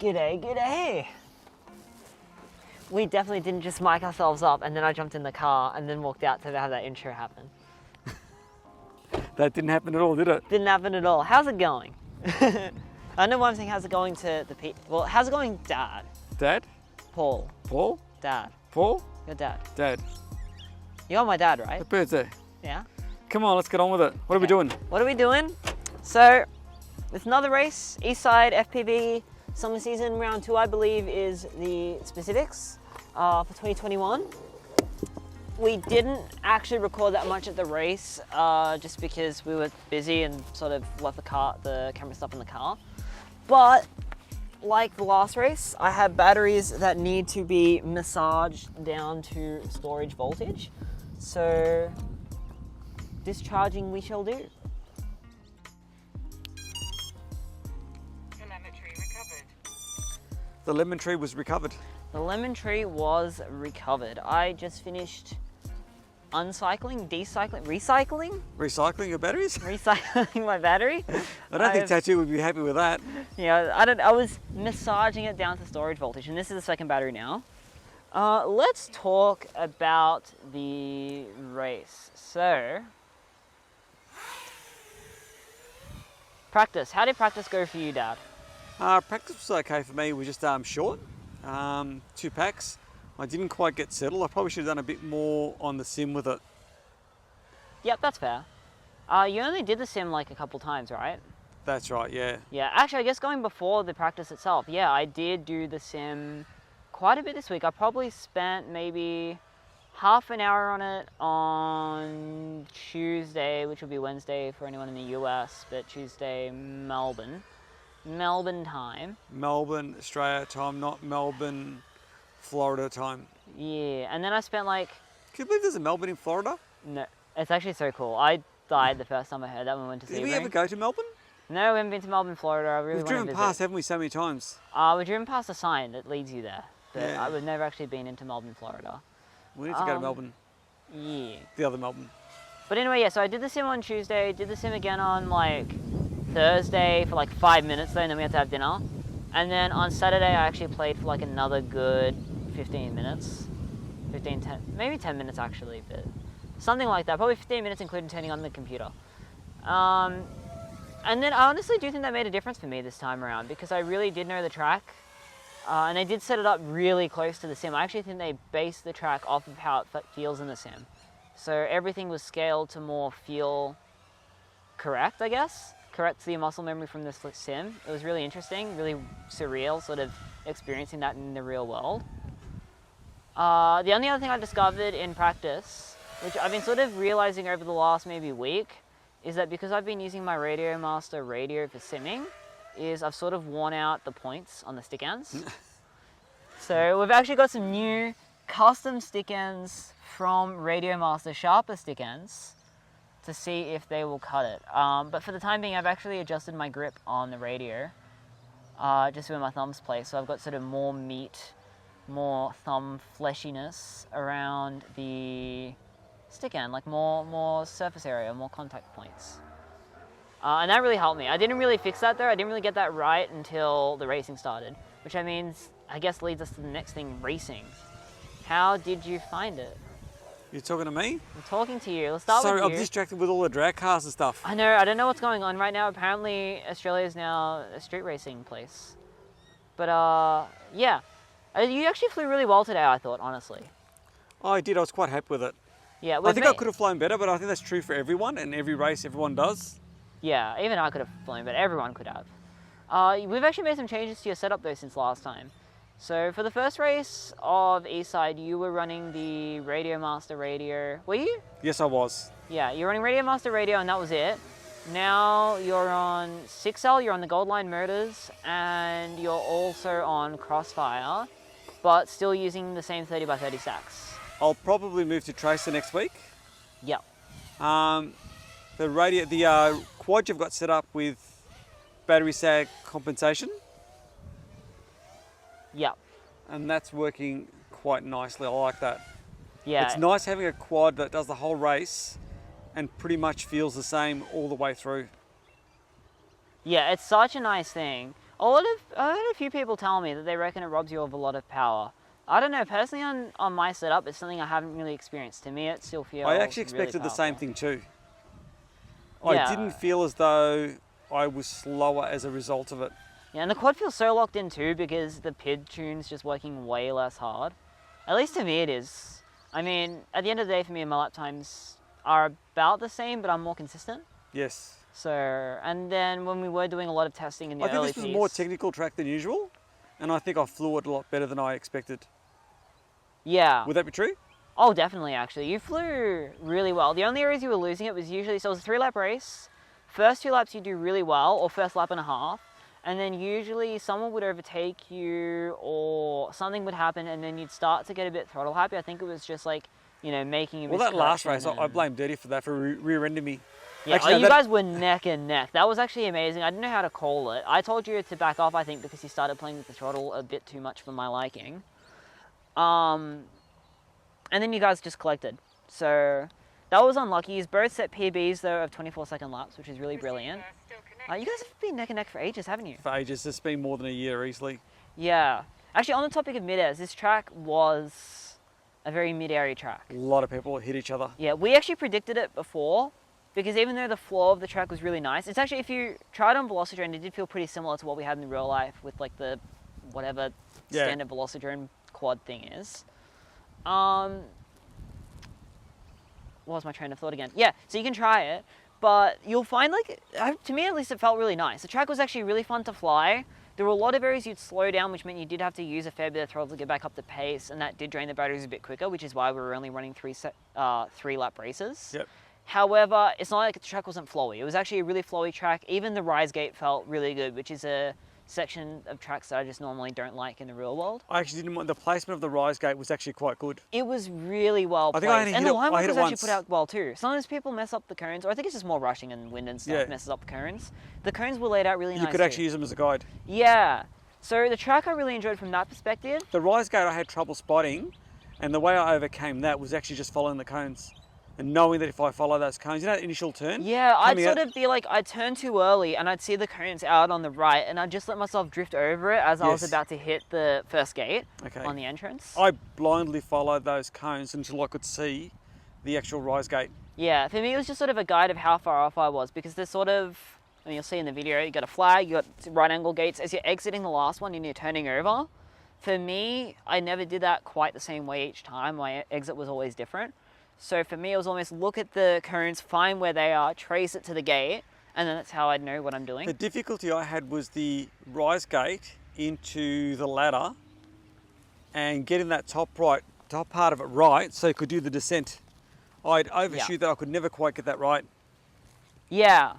G'day, g'day. We definitely didn't just mic ourselves up and then I jumped in the car and then walked out to have that intro happen. That didn't happen at all, did it? Didn't happen at all. How's it going? I know one thing, how's it going to the people? Well, how's it going, Dad? Dad? Paul. Paul? Dad. Paul? Your dad. Dad. You're my dad, right? The bird's there. Yeah. Come on, let's get on with it. What are we doing? What are we doing? So, it's another race. Eastside FPV Summer Season Round 2, I believe, is the specifics for 2021. We didn't actually record that much at the race just because we were busy and sort of left the camera stuff in the car. But like the last race, I have batteries that need to be massaged down to storage voltage. So discharging we shall do. The lemon tree was recovered. The lemon tree was recovered. I just finished recycling Recycling your batteries? Recycling my battery. I don't think Tattu would be happy with that. Yeah, I was massaging it down to storage voltage, and this is the second battery now. Let's talk about the race. So, practice. How did practice go for you, Dad? Practice was okay for me. We were just short, 2 packs. I didn't quite get settled. I probably should have done a bit more on the sim with it. Yep, that's fair. You only did the sim like a couple times, right? That's right, yeah. Yeah, actually, I guess going before the practice itself, yeah, I did do the sim quite a bit this week. I probably spent maybe half an hour on it on Tuesday, which will be Wednesday for anyone in the US, but Tuesday, Melbourne time. Melbourne, Australia time, not Melbourne, Florida time. Yeah, and then I spent like... Can you believe there's a Melbourne in Florida? No, it's actually so cool. I died the first time I heard that when we went to Did we ever go to Melbourne? No, we haven't been to Melbourne, Florida. I really want to visit. We've driven past, haven't we, so many times? We've driven past a sign that leads you there, but yeah. I've never actually been into Melbourne, Florida. We need to go to Melbourne. Yeah. The other Melbourne. But anyway, yeah, so I did the sim on Tuesday, did the sim again on like Thursday for like 5 minutes though, and then we had to have dinner. And then on Saturday I actually played for like another good 15 minutes. 10, maybe 10 minutes actually, but something like that. Probably 15 minutes including turning on the computer. And then I honestly do think that made a difference for me this time around because I really did know the track. And they did set it up really close to the sim. I actually think they based the track off of how it feels in the sim. So everything was scaled to more feel correct, I guess. Correct to the muscle memory from this sim. It was really interesting, really surreal, sort of experiencing that in the real world. The only other thing I discovered in practice, which I've been sort of realizing over the last maybe week, is that because I've been using my Radio Master radio for simming, is I've sort of worn out the points on the stick ends. So we've actually got some new custom stick ends from Radio Master sharper stick ends to see if they will cut it. But for the time being, I've actually adjusted my grip on the radio, just where my thumbs place. So I've got sort of more meat, more thumb fleshiness around the stick end, like more surface area, more contact points. And that really helped me. I didn't really fix that though. I didn't really get that right until the racing started, which I guess leads us to the next thing, racing. How did you find it? You're talking to me? I'm talking to you. Let's start with you. Sorry, I'm distracted with all the drag cars and stuff. I know, I don't know what's going on right now. Apparently, Australia is now a street racing place. But, yeah. You actually flew really well today, I thought, honestly. Oh, I did. I was quite happy with it. Yeah, I think I could have flown better, but I think that's true for everyone, and every race everyone does. Yeah, even I could have flown, but everyone could have. We've actually made some changes to your setup, though, since last time. So for the first race of Eastside, you were running the Radio Master radio. Were you? Yes, I was. Yeah, you're running Radio Master radio, and that was it. Now you're on 6L, you're on the GoldLine motors, and you're also on Crossfire, but still using the same 30x30 stacks. I'll probably move to Tracer next week. Yep. The quad you've got set up with battery sag compensation. Yep. And that's working quite nicely. I like that. Yeah. It's nice having a quad that does the whole race and pretty much feels the same all the way through. Yeah, it's such a nice thing. I've heard a few people tell me that they reckon it robs you of a lot of power. I don't know, personally on my setup, it's something I haven't really experienced. To me, it still feels I actually expected really the same powerful. thing too. Yeah. I didn't feel as though I was slower as a result of it. Yeah, and the quad feels so locked in too because the PID tune's just working way less hard. At least to me it is. I mean, at the end of the day for me, my lap times are about the same, but I'm more consistent. Yes. So, and then when we were doing a lot of testing in the I think early this was a piece, more technical track than usual, and I think I flew it a lot better than I expected. yeah. Would that be true? Oh, definitely, actually. You flew really well. The only areas you were losing it was usually, so it was a 3-lap race. First 2 laps you do really well, or first lap and a half. And then usually someone would overtake you or something would happen and then you'd start to get a bit throttle happy. I think it was just like, you know, making a Well, that last race, miscorrection I blame Dirty for that, for rear-ending me. Yeah, Actually, no, you guys were neck and neck. That was actually amazing. I didn't know how to call it. I told you to back off, I think, because you started playing with the throttle a bit too much for my liking. And then you guys just collected. So that was unlucky. You both set PBs, though, of 24-second laps, which is really brilliant. You guys have been neck and neck for ages, haven't you? For ages. It's been more than a year easily. Yeah. Actually, on the topic of mid-airs, this track was a very mid-airy track. A lot of people hit each other. Yeah, we actually predicted it before, because even though the floor of the track was really nice, it's actually, if you tried on Velocidrone, it did feel pretty similar to what we had in real life with like the whatever standard Velocidrone quad thing is. What was my train of thought again? Yeah, so you can try it, but you'll find, like, to me at least, it felt really nice. The track was actually really fun to fly. There were a lot of areas you'd slow down, which meant you did have to use a fair bit of throttle to get back up to pace, and that did drain the batteries a bit quicker, which is why we were only running 3-lap races. Yep. However, it's not like the track wasn't flowy. It was actually a really flowy track. Even the rise gate felt really good, which is a section of tracks that I just normally don't like in the real world. I actually didn't want, the placement of the rise gate was actually quite good. It was really well placed. I think and the line work was actually once. put out well too. Sometimes people mess up the cones, or I think it's just more rushing and wind and stuff messes up the cones. The cones were laid out really nicely. You could actually use them as a guide. Yeah. So the track I really enjoyed from that perspective. The rise gate I had trouble spotting, and the way I overcame that was actually just following the cones. And knowing that if I follow those cones, you know that initial turn? Yeah, I'd sort of be like, I'd turn too early and I'd see the cones out on the right and I'd just let myself drift over it as I was about to hit the first gate on the entrance. I blindly followed those cones until I could see the actual rise gate. Yeah, for me it was just sort of a guide of how far off I was, because there's sort of, I mean, you'll see in the video, you got a flag, you got right angle gates. As you're exiting the last one and you're turning over, for me, I never did that quite the same way each time. My exit was always different. So for me, it was almost look at the cones, find where they are, trace it to the gate, and then that's how I'd know what I'm doing. The difficulty I had was the rise gate into the ladder and getting that top part of it right so you could do the descent. I'd overshoot that. I could never quite get that right. Yeah.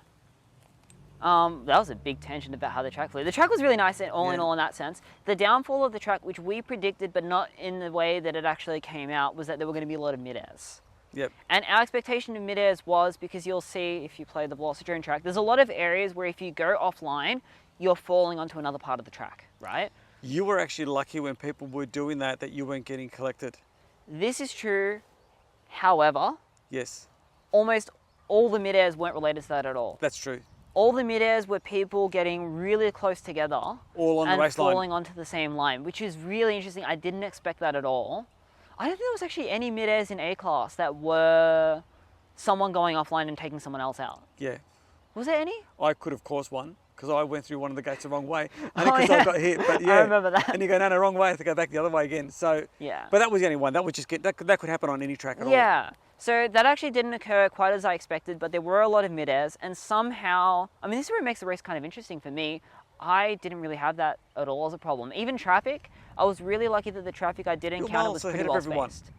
That was a big tangent about how the track flew. The track was really nice in all in that sense. The downfall of the track, which we predicted but not in the way that it actually came out, was that there were going to be a lot of mid-airs. Yep. And our expectation of mid-airs was, because you'll see if you play the Velocidrone track, there's a lot of areas where if you go offline, you're falling onto another part of the track, right? You were actually lucky when people were doing that you weren't getting collected. This is true. However, yes, almost all the mid-airs weren't related to that at all. That's true. All the mid-airs were people getting really close together all on the race line, falling onto the same line, which is really interesting. I didn't expect that at all. I don't think there was actually any mid-airs in A-class that were someone going offline and taking someone else out. Yeah. Was there any? I could have caused one because I went through one of the gates the wrong way. Only because I got hit. But yeah, I remember that. And you go, no, wrong way. I have to go back the other way again. So yeah. But that was the only one. That would just that could happen on any track at all. Yeah. So that actually didn't occur quite as I expected, but there were a lot of mid-airs, and somehow, I mean, this is where it makes the race kind of interesting for me. I didn't really have that at all as a problem. Even traffic, I was really lucky that the traffic I did encounter was pretty well spaced.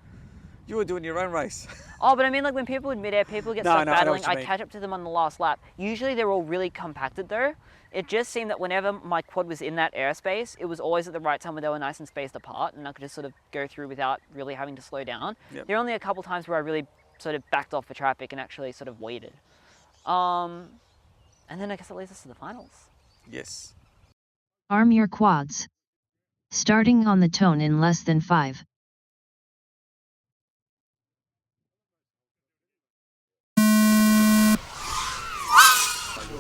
You were doing your own race. Oh, but I mean, like when people in mid-air, people get stuck battling, I catch up to them on the last lap. Usually they're all really compacted though. It just seemed that whenever my quad was in that airspace, it was always at the right time where they were nice and spaced apart, and I could just sort of go through without really having to slow down. Yep. There are only a couple times where I really sort of backed off the traffic and actually sort of waited. And then I guess it leads us to the finals. Yes. Arm your quads. Starting on the tone in less than 5.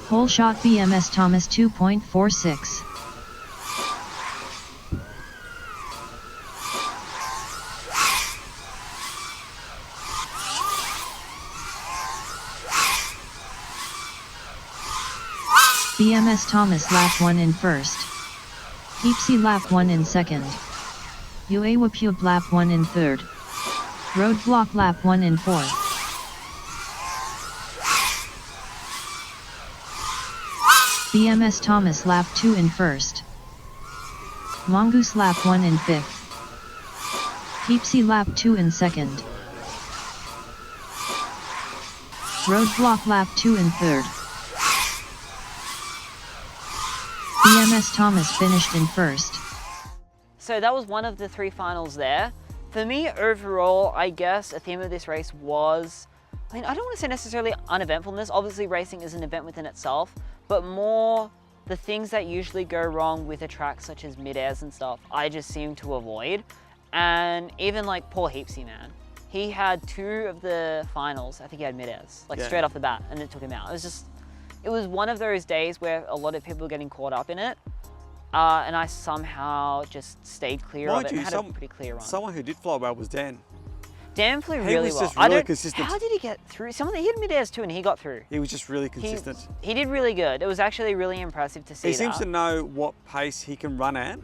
Whole shot BMS Thomas 2.46. BMS Thomas lap 1 in first. Heapsy lap 1 in second. UAWPUB lap 1 in third. Roadblock lap 1 in fourth. BMS Thomas lap 2 in first. Mongoose lap 1 in fifth. Heapsy lap 2 in second. Roadblock lap 2 in third. BMS Thomas finished in first. So that was one of the 3 finals there. For me, overall, I guess a theme of this race was, I mean, I don't want to say necessarily uneventfulness. Obviously, racing is an event within itself, but more the things that usually go wrong with a track such as mid-airs and stuff, I just seem to avoid. And even like poor Heapsy, man. He had 2 of the finals, I think he had mid-airs, like straight off the bat, and it took him out. It was one of those days where a lot of people were getting caught up in it. And I somehow just stayed clear of it and had a pretty clear run. Someone who did fly well was Dan. Dan flew really well. He was just really consistent. How did he get through? He had mid-airs too and he got through. He was just really consistent. He did really good. It was actually really impressive to see that. He seems to know what pace he can run at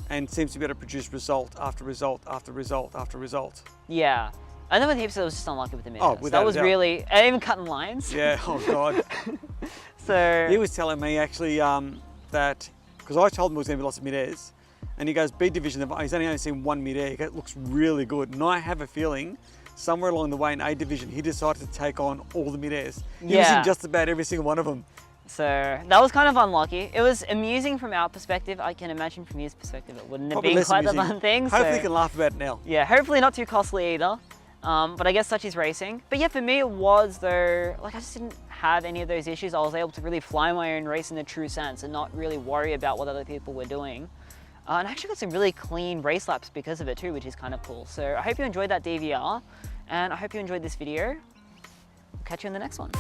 and seems to be able to produce result after result after result after result. Yeah. And then with Heapsy, it was just unlucky with the mid-airs. Oh, that was really, and even cutting lines. Yeah, oh God. So he was telling me actually that, because I told him there was going to be lots of mid-airs, and he goes, B division, he's only seen 1 mid-air, he goes, it looks really good. And I have a feeling somewhere along the way in A division, he decided to take on all the mid-airs. He was in just about every single one of them. So that was kind of unlucky. It was amusing from our perspective. I can imagine from his perspective it wouldn't have been quite the fun thing. Hopefully you can laugh about it now. Yeah, hopefully not too costly either. But I guess such is racing. But yeah, for me it was though, like I just didn't have any of those issues. I was able to really fly my own race in the true sense and not really worry about what other people were doing. And I actually got some really clean race laps because of it too, which is kind of cool. So I hope you enjoyed that DVR and I hope you enjoyed this video. We'll catch you in the next one.